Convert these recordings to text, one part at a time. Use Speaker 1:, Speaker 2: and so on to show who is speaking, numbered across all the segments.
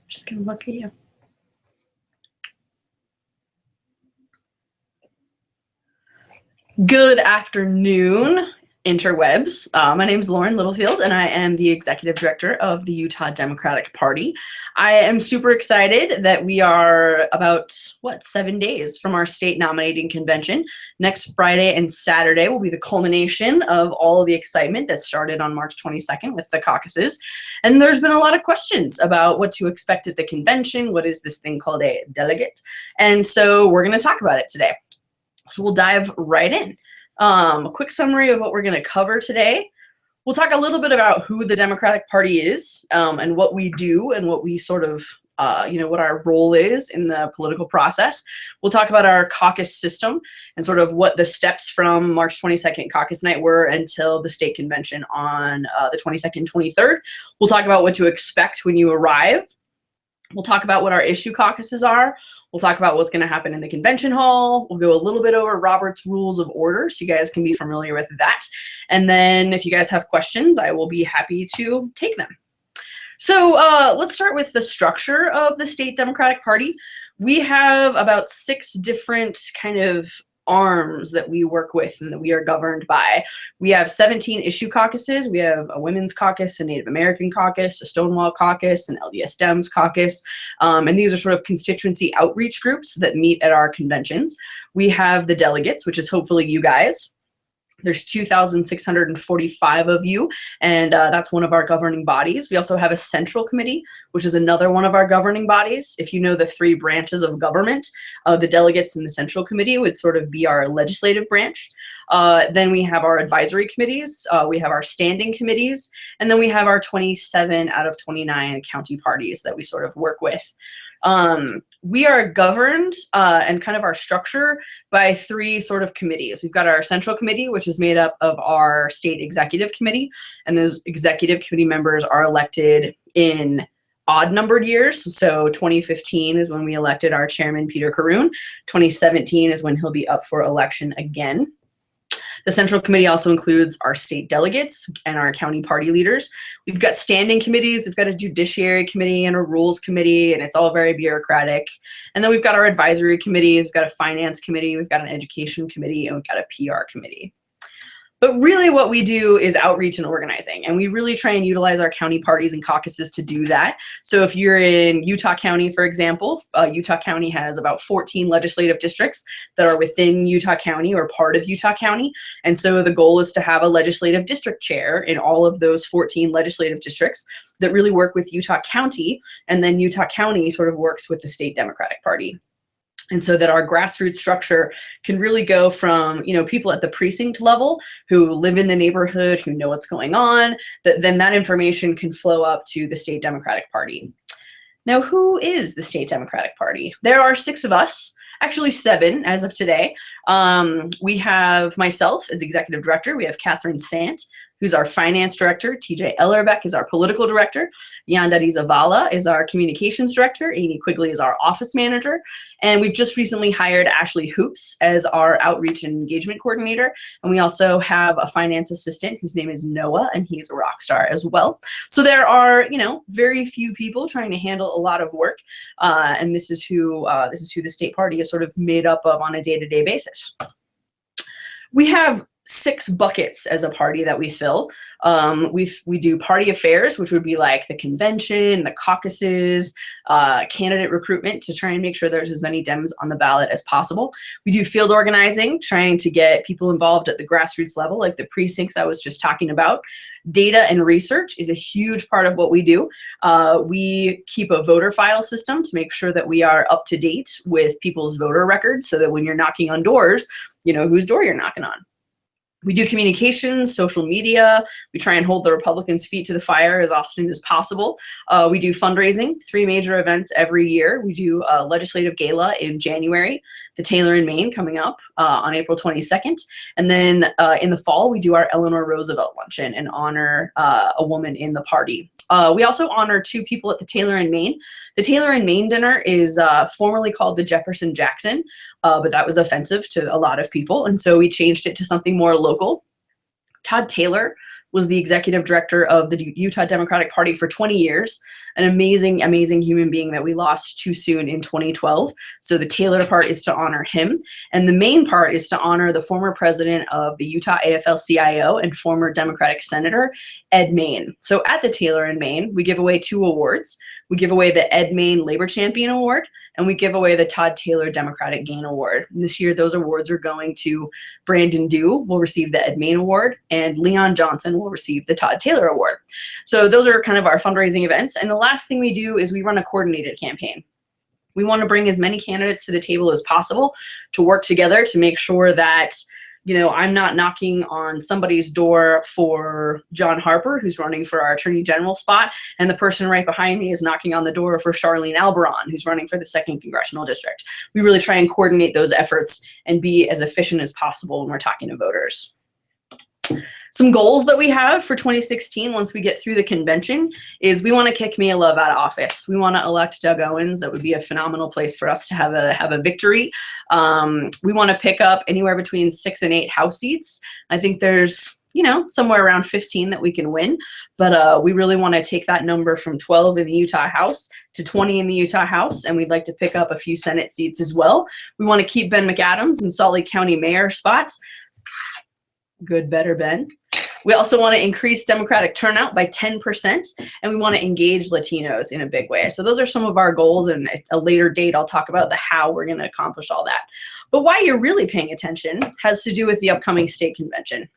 Speaker 1: Just gonna look at you. Good afternoon, interwebs. My name is Lauren Littlefield, and I am the Executive Director of the Utah Democratic Party. I am super excited that we are about, 7 days from our state nominating convention. Next Friday and Saturday will be the culmination of all of the excitement that started on March 22nd with the caucuses. And there's been a lot of questions about what to expect at the convention. What is this thing called a delegate? And so we're going to talk about it today. So we'll dive right in. A quick summary of what we're going to cover today. We'll talk a little bit about who the Democratic Party is and what we do and what we sort of, what our role is in the political process. We'll talk about our caucus system and sort of what the steps from March 22nd caucus night were until the state convention on the 22nd, 23rd. We'll talk about what to expect when you arrive. We'll talk about what our issue caucuses are. We'll talk about what's going to happen in the convention hall. We'll go a little bit over Robert's Rules of Order so you guys can be familiar with that. And then if you guys have questions, I will be happy to take them. So let's start with the structure of the State Democratic Party. We have about 6 different kind of arms that we work with and that we are governed by. We have 17 issue caucuses. We have a Women's Caucus, a Native American Caucus, a Stonewall Caucus, an LDS Dems Caucus, and these are sort of constituency outreach groups that meet at our conventions. We have the delegates, which is hopefully you guys. There's 2,645 of you, and that's one of our governing bodies. We also have a central committee, which is another one of our governing bodies. If you know the 3 branches of government, the delegates and the central committee would sort of be our legislative branch. Then we have our advisory committees, we have our standing committees, and then we have our 27 out of 29 county parties that we sort of work with. We are governed and kind of our structure by 3 sort of committees. We've got our central committee, which is made up of our state executive committee, and those executive committee members are elected in odd numbered years. So 2015 is when we elected our chairman, Peter Caroon. 2017 is when he'll be up for election again. The Central Committee also includes our state delegates and our county party leaders. We've got standing committees. We've got a Judiciary Committee and a Rules Committee, and it's all very bureaucratic. And then we've got our Advisory Committee. We've got a Finance Committee. We've got an Education Committee, and we've got a PR Committee. But really what we do is outreach and organizing, and we really try and utilize our county parties and caucuses to do that. So if you're in Utah County, for example, Utah County has about 14 legislative districts that are within Utah County or part of Utah County. And so the goal is to have a legislative district chair in all of those 14 legislative districts that really work with Utah County, and then Utah County sort of works with the State Democratic Party. And so that our grassroots structure can really go from, people at the precinct level who live in the neighborhood, who know what's going on, then that information can flow up to the State Democratic Party. Now, who is the State Democratic Party? There are 6 of us, actually 7 as of today. We have myself as Executive Director. We have Catherine Sant, who's our Finance Director. TJ Ellerbeck is our Political Director. Yandari Zavala is our Communications Director. Amy Quigley is our Office Manager. And we've just recently hired Ashley Hoops as our Outreach and Engagement Coordinator. And we also have a Finance Assistant whose name is Noah, and he's a rock star as well. So there are, very few people trying to handle a lot of work. And this is who the state party is sort of made up of on a day-to-day basis. We have 6 buckets as a party that we fill. We do party affairs, which would be like the convention, the caucuses, candidate recruitment to try and make sure there's as many Dems on the ballot as possible. We do field organizing, trying to get people involved at the grassroots level, like the precincts I was just talking about. Data and research is a huge part of what we do. We keep a voter file system to make sure that we are up to date with people's voter records so that when you're knocking on doors, you know whose door you're knocking on. We do communications, social media. We try and hold the Republicans' feet to the fire as often as possible. We do fundraising, 3 major events every year. We do a legislative gala in January, the Taylor in Maine coming up on April 22nd. And then in the fall, we do our Eleanor Roosevelt luncheon and honor a woman in the party. We also honor 2 people at the Taylor in Maine. The Taylor in Maine dinner is formerly called the Jefferson Jackson, but that was offensive to a lot of people, and so we changed it to something more local. Todd Taylor was the executive director of the Utah Democratic Party for 20 years, an amazing, amazing human being that we lost too soon in 2012. So the tailored part is to honor him. And the main part is to honor the former president of the Utah AFL-CIO and former Democratic Senator, Ed Main. So at the Taylor in Maine, we give away 2 awards. We give away the Ed Main Labor Champion Award, and we give away the Todd Taylor Democratic Gain Award. And this year, those awards are going to Brandon Dew will receive the Ed Main Award, and Leon Johnson will receive the Todd Taylor Award. So those are kind of our fundraising events. And the last thing we do is we run a coordinated campaign. We want to bring as many candidates to the table as possible to work together to make sure that, you know, I'm not knocking on somebody's door for John Harper, who's running for our Attorney General spot, and the person right behind me is knocking on the door for Charlene Albaron, who's running for the 2nd Congressional District. We really try and coordinate those efforts and be as efficient as possible when we're talking to voters. Some goals that we have for 2016 once we get through the convention is we want to kick Mia Love out of office. We want to elect Doug Owens. That would be a phenomenal place for us to have a victory. We want to pick up anywhere between 6 and 8 House seats. I think there's, you know, somewhere around 15 that we can win, but we really want to take that number from 12 in the Utah House to 20 in the Utah House, and we'd like to pick up a few Senate seats as well. We want to keep Ben McAdams in Salt Lake County mayor spots. Good, better, Ben. We also want to increase Democratic turnout by 10%, and we want to engage Latinos in a big way. So those are some of our goals, and at a later date, I'll talk about the how we're going to accomplish all that. But why you're really paying attention has to do with the upcoming state convention.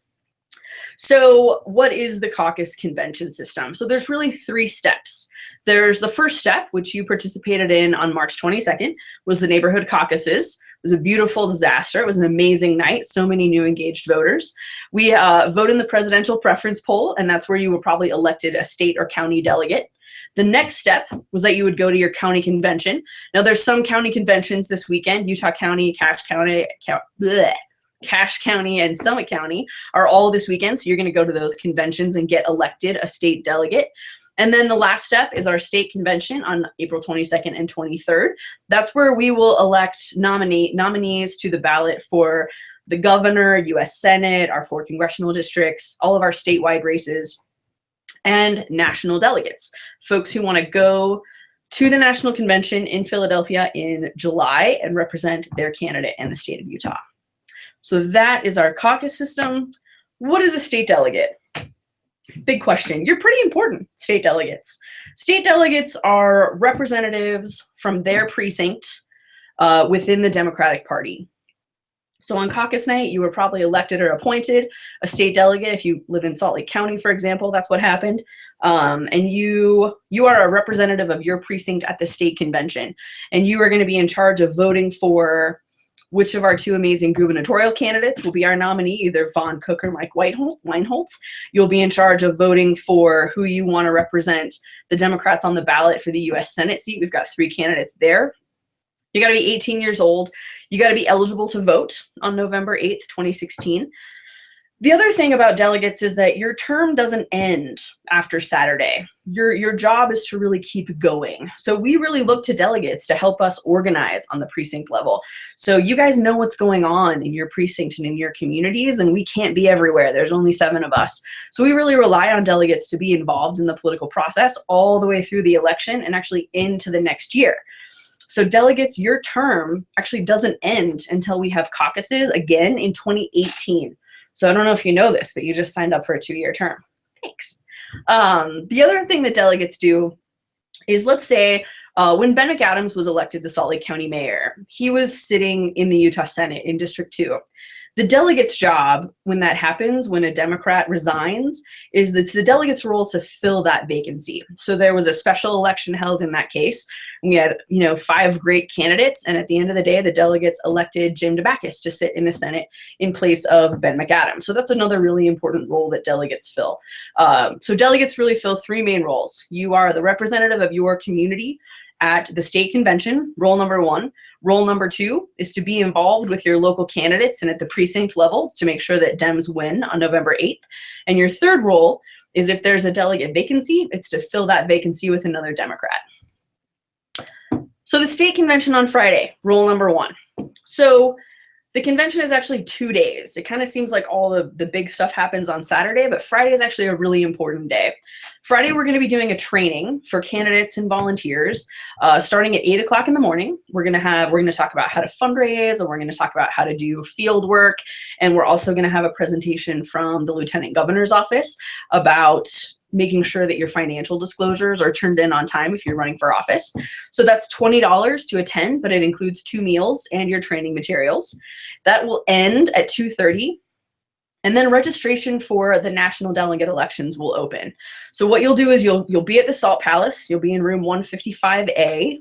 Speaker 1: So what is the caucus convention system? So there's really 3 steps. There's the first step, which you participated in on March 22nd, was the neighborhood caucuses. It was a beautiful disaster. It was an amazing night. So many new engaged voters. We vote in the presidential preference poll, and that's where you were probably elected a state or county delegate. The next step was that you would go to your county convention. Now, there's some county conventions this weekend. Utah County, Cache County, Cache County, and Summit County are all this weekend. So you're going to go to those conventions and get elected a state delegate. And then the last step is our state convention on April 22nd and 23rd. That's where we will elect nominees to the ballot for the governor, U.S. Senate, our 4 congressional districts, all of our statewide races, and national delegates, folks who want to go to the national convention in Philadelphia in July and represent their candidate in the state of Utah. So that is our caucus system. What is a state delegate? Big question. You're pretty important, state delegates. State delegates are representatives from their precinct within the Democratic Party. So on caucus night, you were probably elected or appointed a state delegate. If you live in Salt Lake County, for example, that's what happened. And you are a representative of your precinct at the state convention. And you are going to be in charge of voting for which of our 2 amazing gubernatorial candidates will be our nominee, either Vaughn Cook or Mike Weinholtz. You'll be in charge of voting for who you want to represent the Democrats on the ballot for the U.S. Senate seat. We've got 3 candidates there. You got to be 18 years old. You got to be eligible to vote on November 8th, 2016. The other thing about delegates is that your term doesn't end after Saturday. Your job is to really keep going. So we really look to delegates to help us organize on the precinct level. So you guys know what's going on in your precinct and in your communities, and we can't be everywhere. There's only 7 of us. So we really rely on delegates to be involved in the political process all the way through the election and actually into the next year. So delegates, your term actually doesn't end until we have caucuses again in 2018. So I don't know if you know this, but you just signed up for a 2-year term. Thanks. The other thing that delegates do is, let's say when Ben McAdams was elected the Salt Lake County mayor, he was sitting in the Utah Senate in District 2. The delegate's job when that happens, when a Democrat resigns, is it's the delegate's role to fill that vacancy. So there was a special election held in that case. We had, 5 great candidates, and at the end of the day, the delegates elected Jim DeBackus to sit in the Senate in place of Ben McAdams. So that's another really important role that delegates fill. So delegates really fill 3 main roles. You are the representative of your community at the state convention, role number 1. Role number 2 is to be involved with your local candidates and at the precinct level to make sure that Dems win on November 8th. And your third role is, if there's a delegate vacancy, it's to fill that vacancy with another Democrat. So the state convention on Friday, role number 1. So The convention is actually 2 days. It kind of seems like all the big stuff happens on Saturday, but Friday is actually a really important day. Friday, we're going to be doing a training for candidates and volunteers starting at 8 o'clock in the morning. We're going to talk about how to fundraise, and we're going to talk about how to do field work. And we're also going to have a presentation from the Lieutenant Governor's office about making sure that your financial disclosures are turned in on time if you're running for office. So that's $20 to attend, but it includes 2 meals and your training materials. That will end at 2:30. And then registration for the national delegate elections will open. So what you'll do is you'll be at the Salt Palace. You'll be in room 155A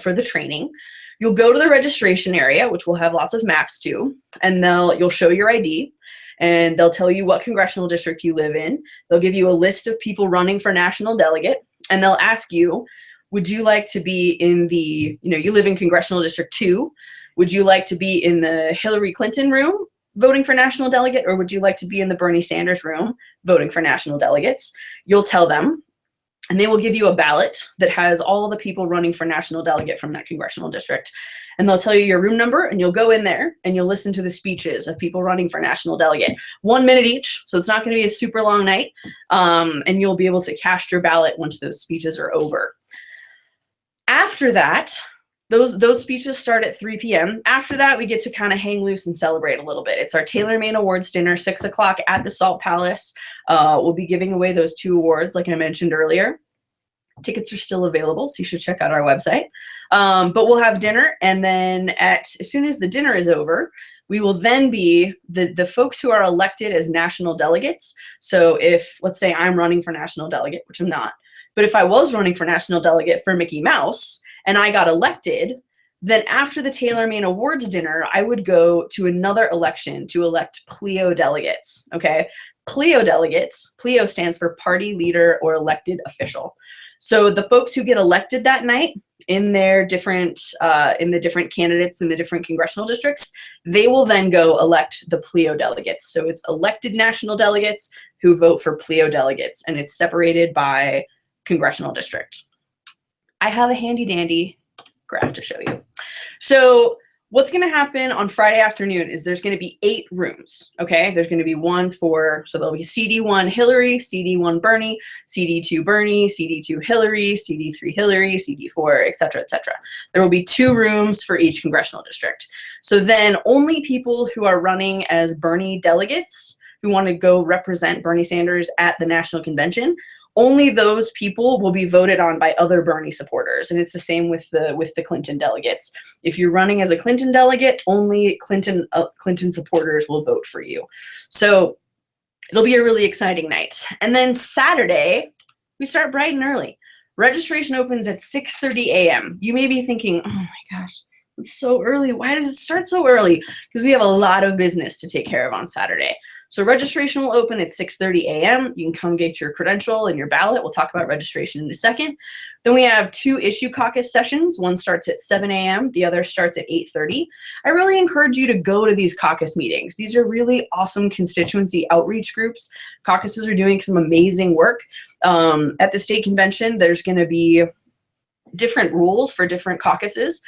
Speaker 1: for the training. You'll go to the registration area, which will have lots of maps too, and you'll show your ID. And they'll tell you what congressional district you live in. They'll give you a list of people running for national delegate, and they'll ask you, would you like to be in the, you live in congressional district 2, would you like to be in the Hillary Clinton room voting for national delegate, or would you like to be in the Bernie Sanders room voting for national delegates? You'll tell them, and they will give you a ballot that has all the people running for national delegate from that congressional district. And they'll tell you your room number, and you'll go in there and you'll listen to the speeches of people running for national delegate. 1 minute each, so it's not going to be a super long night. And you'll be able to cast your ballot once those speeches are over. After that, those speeches start at 3 p.m. After that, we get to kind of hang loose and celebrate a little bit. It's our tailor-made awards dinner, 6 o'clock at the Salt Palace. We'll be giving away those 2 awards, like I mentioned earlier. Tickets are still available, so you should check out our website. But we'll have dinner, and then as soon as the dinner is over, we will then be the folks who are elected as national delegates. So if, let's say I'm running for national delegate, which I'm not, but if I was running for national delegate for Mickey Mouse and I got elected, then after the tailor-made awards dinner, I would go to another election to elect PLEO delegates, okay? PLEO delegates, PLEO stands for party leader or elected official. So the folks who get elected that night in their different, in the different candidates in the different congressional districts, they will then go elect the PLEO delegates. So it's elected national delegates who vote for PLEO delegates, and it's separated by congressional district. I have a handy dandy graph to show you. So what's going to happen on Friday afternoon is there's going to be 8 rooms, okay? There's going to be one for, so there'll be CD1 Hillary, CD1 Bernie, CD2 Bernie, CD2 Hillary, CD3 Hillary, CD4, et cetera, et cetera. There will be 2 rooms for each congressional district. So then only people who are running as Bernie delegates who want to go represent Bernie Sanders at the national convention, only those people will be voted on by other Bernie supporters. And it's the same with the Clinton delegates. If you're running as a Clinton delegate, only Clinton supporters will vote for you. So it'll be a really exciting night. And then Saturday, we start bright and early. Registration opens at 6:30 a.m. You may be thinking, oh my gosh, it's so early. Why does it start so early? Because we have a lot of business to take care of on Saturday. So registration will open at 6:30 a.m. You can come get your credential and your ballot. We'll talk about registration in a second. Then we have 2 issue caucus sessions. One starts at 7 a.m. The other starts at 8:30. I really encourage you to go to these caucus meetings. These are really awesome constituency outreach groups. Caucuses are doing some amazing work. At the state convention, there's going to be different rules for different caucuses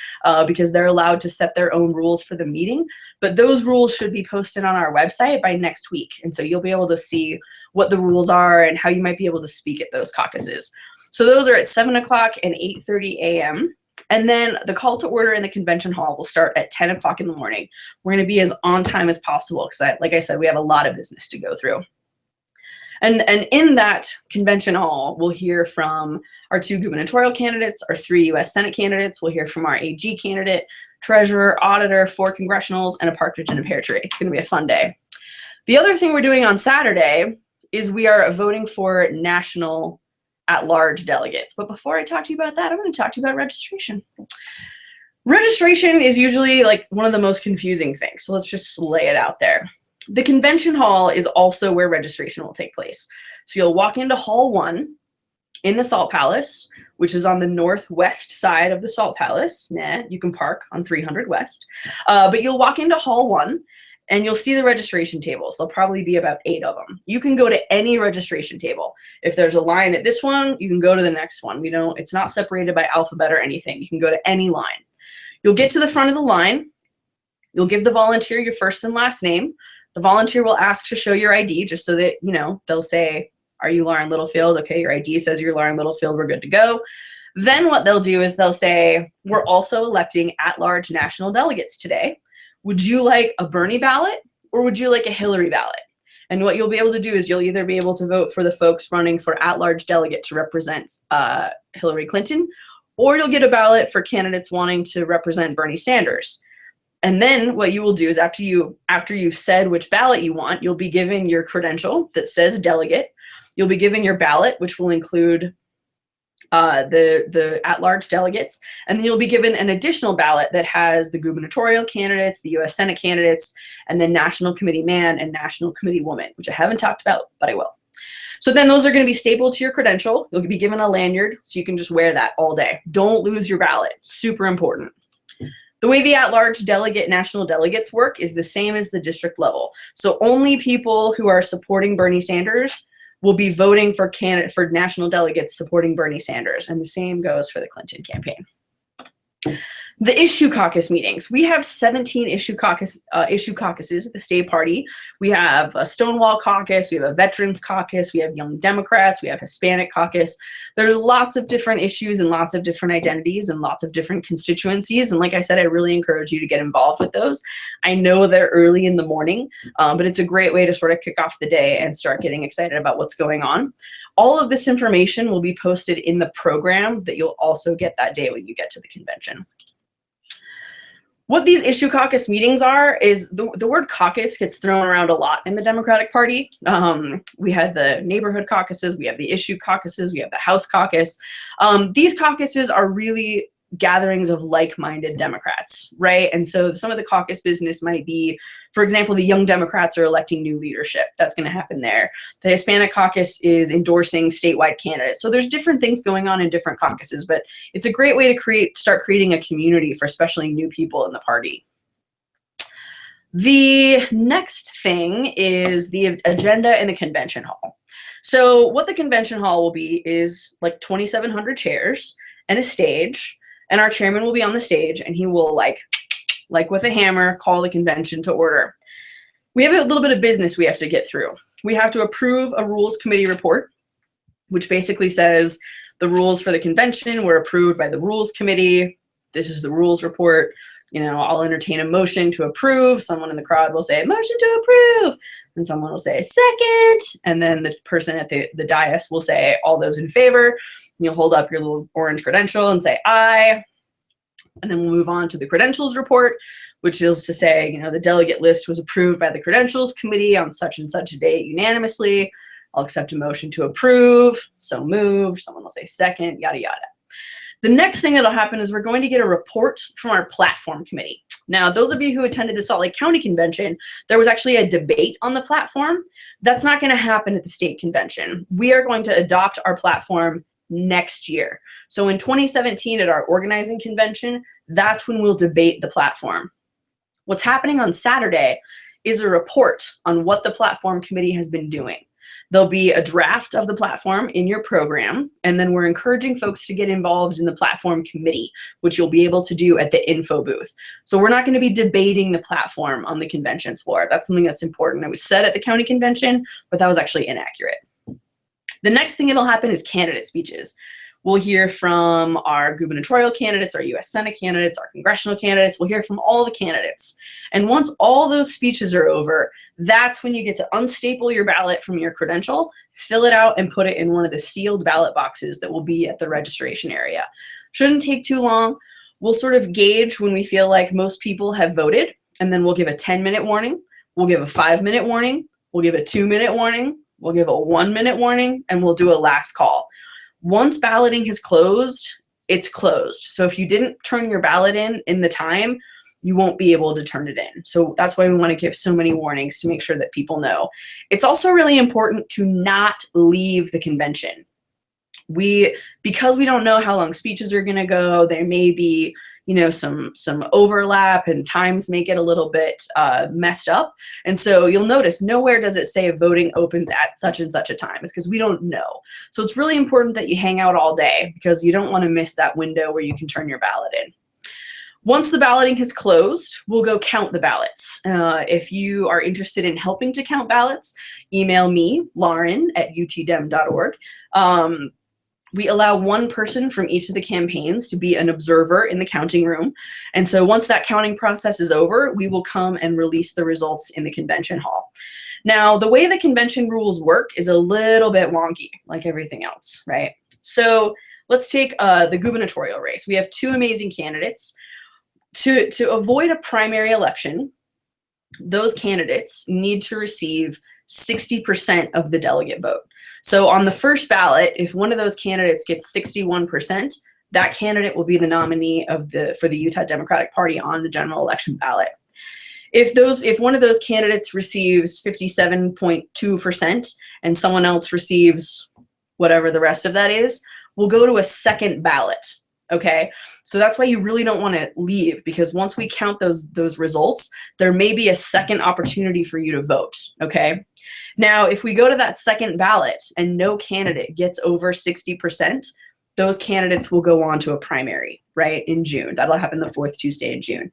Speaker 1: because they're allowed to set their own rules for the meeting. But those rules should be posted on our website by next week. And so you'll be able to see what the rules are and how you might be able to speak at those caucuses. So those are at 7 o'clock and 8:30 a.m. And then the call to order in the convention hall will start at 10 o'clock in the morning. We're going to be as on time as possible because, like I said, we have a lot of business to go through. And in that convention hall, we'll hear from our 2 gubernatorial candidates, our 3 U.S. Senate candidates. We'll hear from our AG candidate, treasurer, auditor, 4 congressionals, and a partridge in a pear tree. It's going to be a fun day. The other thing we're doing on Saturday is we are voting for national at-large delegates. But before I talk to you about that, I'm going to talk to you about registration. Registration is usually like one of the most confusing things. So let's just lay it out there. The convention hall is also where registration will take place. So you'll walk into Hall 1 in the Salt Palace, which is on the northwest side of the Salt Palace. You can park on 300 West. But you'll walk into Hall 1 and you'll see the registration tables. There'll probably be about 8 of them. You can go to any registration table. If there's a line at this one, you can go to the next one. It's not separated by alphabet or anything. You can go to any line. You'll get to the front of the line. You'll give the volunteer your first and last name. The volunteer will ask to show your ID just so that, they'll say, are you Lauren Littlefield? Okay, your ID says you're Lauren Littlefield, we're good to go. Then what they'll do is they'll say, we're also electing at-large national delegates today. Would you like a Bernie ballot or would you like a Hillary ballot? And what you'll be able to do is you'll either be able to vote for the folks running for at-large delegate to represent Hillary Clinton, or you'll get a ballot for candidates wanting to represent Bernie Sanders. And then what you will do is after you've said which ballot you want, you'll be given your credential that says delegate. You'll be given your ballot, which will include the at-large delegates, and then you'll be given an additional ballot that has the gubernatorial candidates, the U.S. Senate candidates, and then National Committee man and National Committee woman, which I haven't talked about, but I will. So then those are going to be stapled to your credential. You'll be given a lanyard, so you can just wear that all day. Don't lose your ballot. Super important. The way the at-large delegate national delegates work is the same as the district level. So only people who are supporting Bernie Sanders will be voting for national delegates supporting Bernie Sanders, and the same goes for the Clinton campaign. The issue caucus meetings. We have 17 issue caucuses at the state party. We have a Stonewall caucus, we have a Veterans caucus, we have Young Democrats, we have Hispanic caucus. There's lots of different issues and lots of different identities and lots of different constituencies. And like I said, I really encourage you to get involved with those. I know they're early in the morning, but it's a great way to sort of kick off the day and start getting excited about what's going on. All of this information will be posted in the program that you'll also get that day when you get to the convention. What these issue caucus meetings are is the word caucus gets thrown around a lot in the Democratic Party. We had the neighborhood caucuses, we have the issue caucuses, we have the House caucus. These caucuses are really gatherings of like-minded Democrats, right? And so some of the caucus business might be, for example, the Young Democrats are electing new leadership. That's going to happen there. The Hispanic caucus is endorsing statewide candidates. So there's different things going on in different caucuses, but it's a great way to start creating a community for especially new people in the party. The next thing is the agenda in the convention hall. So what the convention hall will be is like 2,700 chairs and a stage. And our chairman will be on the stage and he will like with a hammer, call the convention to order. We have a little bit of business we have to get through. We have to approve a rules committee report, which basically says the rules for the convention were approved by the rules committee. This is the rules report. I'll entertain a motion to approve. Someone in the crowd will say, motion to approve. And someone will say, second. And then the person at the dais will say, all those in favor. You'll hold up your little orange credential and say aye. And then we'll move on to the credentials report, which is to say, the delegate list was approved by the credentials committee on such and such a date unanimously. I'll accept a motion to approve. So moved. Someone will say second, yada, yada. The next thing that'll happen is we're going to get a report from our platform committee. Now, those of you who attended the Salt Lake County Convention, there was actually a debate on the platform. That's not going to happen at the state convention. We are going to adopt our platform next year. So in 2017 at our organizing convention, that's when we'll debate the platform. What's happening on Saturday is a report on what the platform committee has been doing. There'll be a draft of the platform in your program, and then we're encouraging folks to get involved in the platform committee, which you'll be able to do at the info booth. So we're not going to be debating the platform on the convention floor. That's something that's important. It was said at the county convention, but that was actually inaccurate. The next thing that'll happen is candidate speeches. We'll hear from our gubernatorial candidates, our U.S. Senate candidates, our congressional candidates. We'll hear from all the candidates. And once all those speeches are over, that's when you get to unstaple your ballot from your credential, fill it out, and put it in one of the sealed ballot boxes that will be at the registration area. Shouldn't take too long. We'll sort of gauge when we feel like most people have voted, and then we'll give a 10-minute warning. We'll give a 5-minute warning. We'll give a 2-minute warning. We'll give a 1-minute warning, and we'll do a last call. Once balloting has closed, it's closed. So if you didn't turn your ballot in the time, you won't be able to turn it in. So that's why we want to give so many warnings to make sure that people know. It's also really important to not leave the convention. Because we don't know how long speeches are going to go, there may be some overlap and times may get a little bit messed up. And so you'll notice nowhere does it say voting opens at such and such a time. It's because we don't know. So it's really important that you hang out all day because you don't want to miss that window where you can turn your ballot in. Once the balloting has closed, we'll go count the ballots. If you are interested in helping to count ballots, email me, Lauren, at utdem.org. We allow one person from each of the campaigns to be an observer in the counting room. And so once that counting process is over, we will come and release the results in the convention hall. Now, the way the convention rules work is a little bit wonky, like everything else, right? So let's take the gubernatorial race. We have two amazing candidates. To avoid a primary election, those candidates need to receive 60% of the delegate vote. So on the first ballot, if one of those candidates gets 61%, that candidate will be the nominee for the Utah Democratic Party on the general election ballot. If one of those candidates receives 57.2% and someone else receives whatever the rest of that is, we'll go to a second ballot. Okay, so that's why you really don't want to leave, because once we count those results, there may be a second opportunity for you to vote. Okay, now if we go to that second ballot and no candidate gets over 60%, those candidates will go on to a primary, right, in June. That'll happen the fourth Tuesday in June.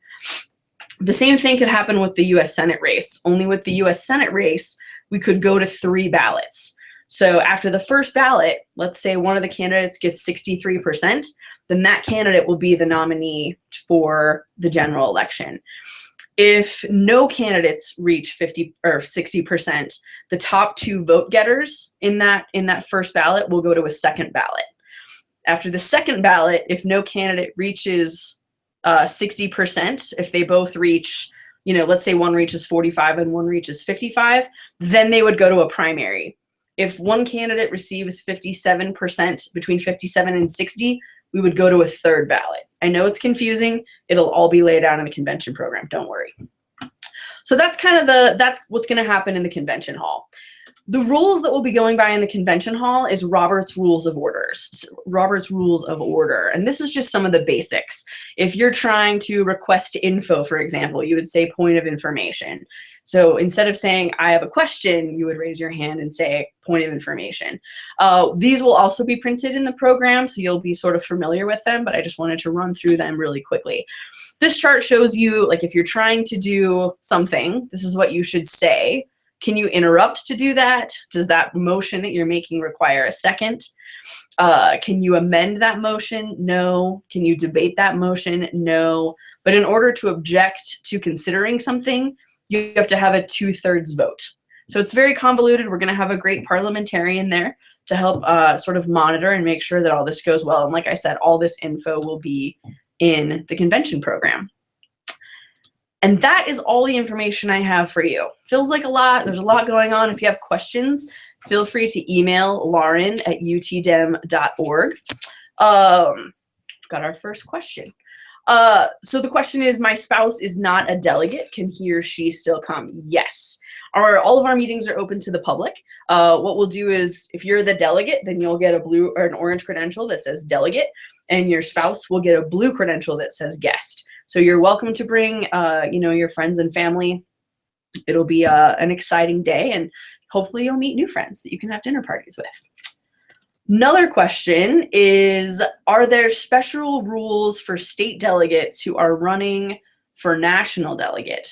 Speaker 1: The same thing could happen with the U.S. Senate race. Only with the U.S. Senate race, we could go to 3 ballots. So after the first ballot, let's say one of the candidates gets 63%, then that candidate will be the nominee for the general election. If no candidates reach 50 or 60%, the top 2 vote getters in that first ballot will go to a second ballot. After the second ballot, if no candidate reaches 60%, if they both reach, let's say one reaches 45 and one reaches 55, then they would go to a primary. If one candidate receives 57%, between 57 and 60, we would go to a third ballot. I know it's confusing. It'll all be laid out in the convention program. Don't worry. So that's that's what's going to happen in the convention hall. The rules that we'll be going by in the convention hall is Robert's Rules of Order. And this is just some of the basics. If you're trying to request info, for example, you would say point of information. So instead of saying, I have a question, you would raise your hand and say point of information. These will also be printed in the program, so you'll be sort of familiar with them, but I just wanted to run through them really quickly. This chart shows you, like, if you're trying to do something, this is what you should say. Can you interrupt to do that? Does that motion that you're making require a second? Can you amend that motion? No. Can you debate that motion? No. But in order to object to considering something, you have to have a 2/3 vote. So it's very convoluted. We're going to have a great parliamentarian there to help sort of monitor and make sure that all this goes well. And like I said, all this info will be in the convention program. And that is all the information I have for you. Feels like a lot. There's a lot going on. If you have questions, feel free to email Lauren at utdem.org. We've got our first question. So the question is, my spouse is not a delegate. Can he or she still come? Yes. All of our meetings are open to the public. What we'll do is, if you're the delegate, then you'll get a blue or an orange credential that says delegate, and your spouse will get a blue credential that says guest. So you're welcome to bring, your friends and family. It'll be an exciting day, and hopefully you'll meet new friends that you can have dinner parties with. Another question is, are there special rules for state delegates who are running for national delegate?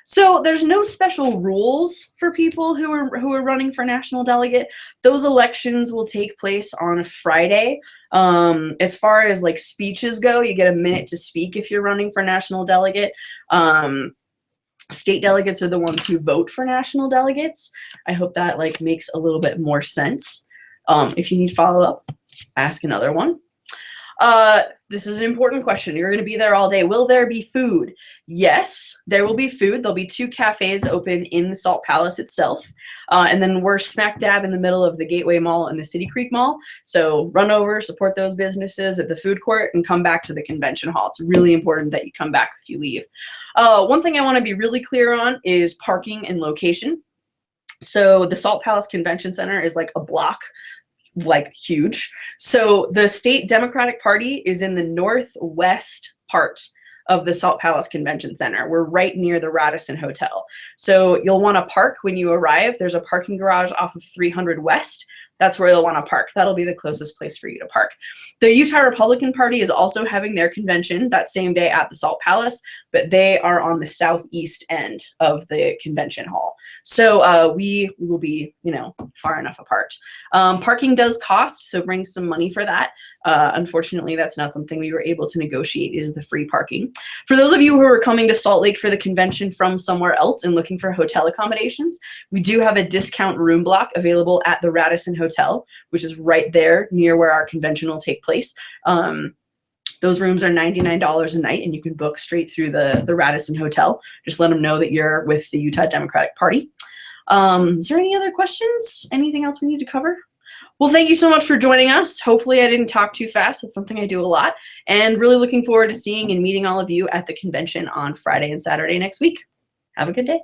Speaker 1: So there's no special rules for people who are running for national delegate. Those elections will take place on Friday. As far as like speeches go, you get a minute to speak if you're running for national delegate. State delegates are the ones who vote for national delegates. I hope that makes a little bit more sense. If you need follow-up, ask another one. This is an important question. You're going to be there all day. Will there be food? Yes, there will be food. There'll be 2 cafes open in the Salt Palace itself. And then we're smack dab in the middle of the Gateway Mall and the City Creek Mall. So run over, support those businesses at the food court, and come back to the convention hall. It's really important that you come back if you leave. One thing I want to be really clear on is parking and location. So the Salt Palace Convention Center is like a block, huge. So the State Democratic Party is in the northwest part of the Salt Palace Convention Center. We're right near the Radisson Hotel. So you'll want to park when you arrive. There's a parking garage off of 300 West that's where you'll want to park. That'll be the closest place for you to park. The Utah Republican Party is also having their convention that same day at the Salt Palace, but they are on the southeast end of the convention hall. So we will be, far enough apart. Parking does cost, so bring some money for that. Unfortunately, that's not something we were able to negotiate, is the free parking. For those of you who are coming to Salt Lake for the convention from somewhere else and looking for hotel accommodations, we do have a discount room block available at the Radisson Hotel, which is right there near where our convention will take place. Those rooms are $99 a night, and you can book straight through the Radisson Hotel. Just let them know that you're with the Utah Democratic Party. Is there any other questions? Anything else we need to cover? Well, thank you so much for joining us. Hopefully I didn't talk too fast. That's something I do a lot. And really looking forward to seeing and meeting all of you at the convention on Friday and Saturday next week. Have a good day.